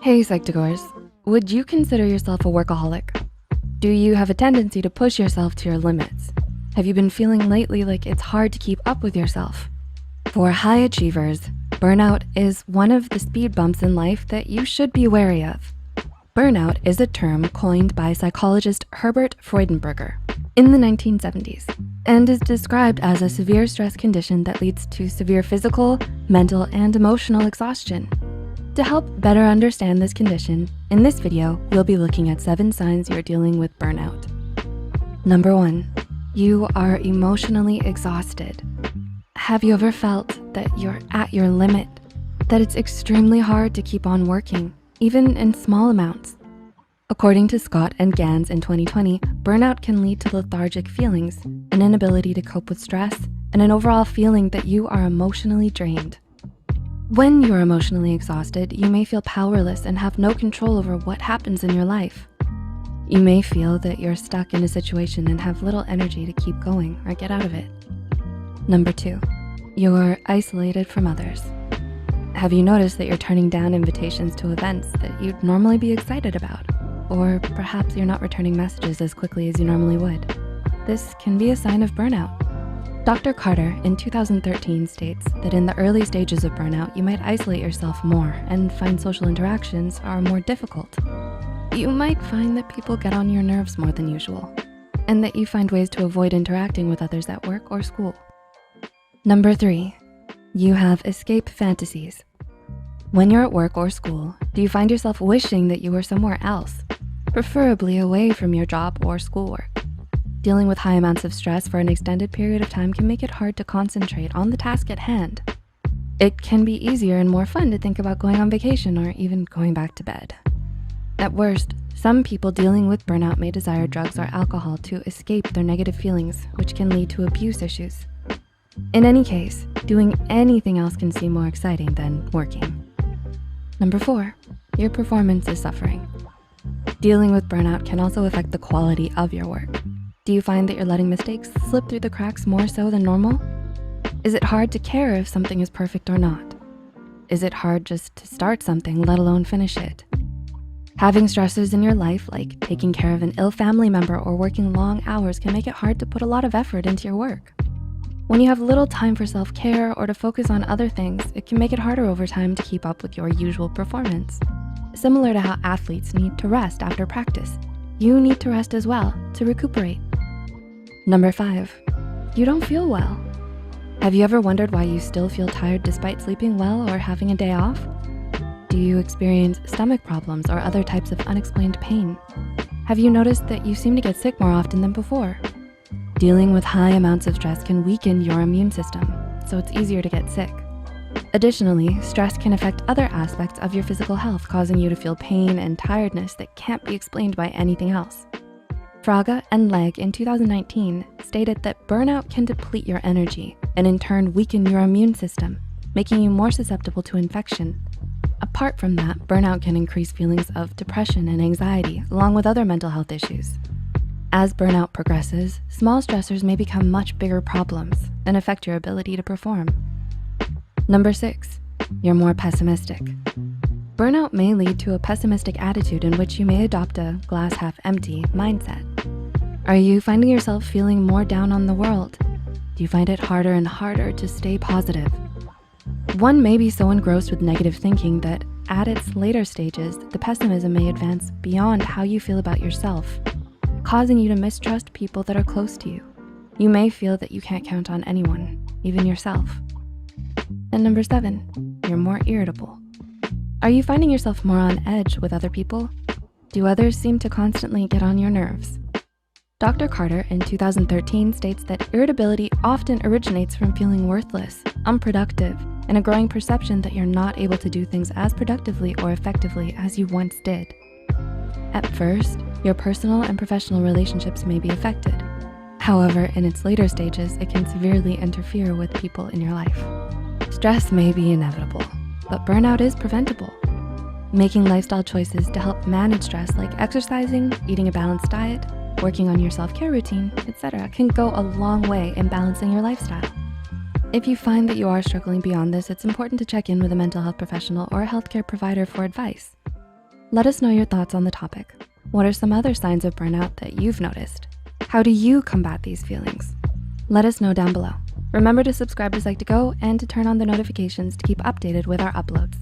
Hey Psych2Goers, would you consider yourself a workaholic? Do you have a tendency to push yourself to your limits? Have you been feeling lately like it's hard to keep up with yourself? For high achievers, burnout is one of the speed bumps in life that you should be wary of. Burnout is a term coined by psychologist Herbert Freudenberger in the 1970s and is described as a severe stress condition that leads to severe physical, mental, and emotional exhaustion. To help better understand this condition, in this video, we'll be looking at 7 signs you're dealing with burnout. Number 1, you are emotionally exhausted. Have you ever felt that you're at your limit? That it's extremely hard to keep on working, even in small amounts? According to Scott and Gans in 2020, burnout can lead to lethargic feelings, an inability to cope with stress, and an overall feeling that you are emotionally drained. When you're emotionally exhausted, you may feel powerless and have no control over what happens in your life. You may feel that you're stuck in a situation and have little energy to keep going or get out of it. Number 2, you're isolated from others. Have you noticed that you're turning down invitations to events that you'd normally be excited about? Or perhaps you're not returning messages as quickly as you normally would. This can be a sign of burnout. Dr. Carter in 2013 states that in the early stages of burnout, you might isolate yourself more and find social interactions are more difficult. You might find that people get on your nerves more than usual, and that you find ways to avoid interacting with others at work or school. Number 3, you have escape fantasies. When you're at work or school, do you find yourself wishing that you were somewhere else, preferably away from your job or schoolwork? Dealing with high amounts of stress for an extended period of time can make it hard to concentrate on the task at hand. It can be easier and more fun to think about going on vacation or even going back to bed. At worst, some people dealing with burnout may desire drugs or alcohol to escape their negative feelings, which can lead to abuse issues. In any case, doing anything else can seem more exciting than working. Number 4, your performance is suffering. Dealing with burnout can also affect the quality of your work. Do you find that you're letting mistakes slip through the cracks more so than normal? Is it hard to care if something is perfect or not? Is it hard just to start something, let alone finish it? Having stressors in your life, like taking care of an ill family member or working long hours, can make it hard to put a lot of effort into your work. When you have little time for self-care or to focus on other things, it can make it harder over time to keep up with your usual performance. Similar to how athletes need to rest after practice, you need to rest as well to recuperate. Number 5, you don't feel well. Have you ever wondered why you still feel tired despite sleeping well or having a day off? Do you experience stomach problems or other types of unexplained pain? Have you noticed that you seem to get sick more often than before? Dealing with high amounts of stress can weaken your immune system, so it's easier to get sick. Additionally, stress can affect other aspects of your physical health, causing you to feel pain and tiredness that can't be explained by anything else. Fraga and Legg in 2019 stated that burnout can deplete your energy and in turn weaken your immune system, making you more susceptible to infection. Apart from that, burnout can increase feelings of depression and anxiety, along with other mental health issues. As burnout progresses, small stressors may become much bigger problems and affect your ability to perform. Number 6, you're more pessimistic. Burnout may lead to a pessimistic attitude in which you may adopt a glass half empty mindset. Are you finding yourself feeling more down on the world? Do you find it harder and harder to stay positive? One may be so engrossed with negative thinking that at its later stages, the pessimism may advance beyond how you feel about yourself, causing you to mistrust people that are close to you. You may feel that you can't count on anyone, even yourself. And number 7, you're more irritable. Are you finding yourself more on edge with other people? Do others seem to constantly get on your nerves? Dr. Carter in 2013 states that irritability often originates from feeling worthless, unproductive, and a growing perception that you're not able to do things as productively or effectively as you once did. At first, your personal and professional relationships may be affected. However, in its later stages, it can severely interfere with people in your life. Stress may be inevitable, but burnout is preventable. Making lifestyle choices to help manage stress, like exercising, eating a balanced diet, working on your self-care routine, etc., can go a long way in balancing your lifestyle. If you find that you are struggling beyond this, it's important to check in with a mental health professional or a healthcare provider for advice. Let us know your thoughts on the topic. What are some other signs of burnout that you've noticed? How do you combat these feelings? Let us know down below. Remember to subscribe to Psych2Go and to turn on the notifications to keep updated with our uploads.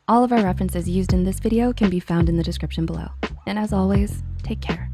All of our references used in this video can be found in the description below. And as always, take care.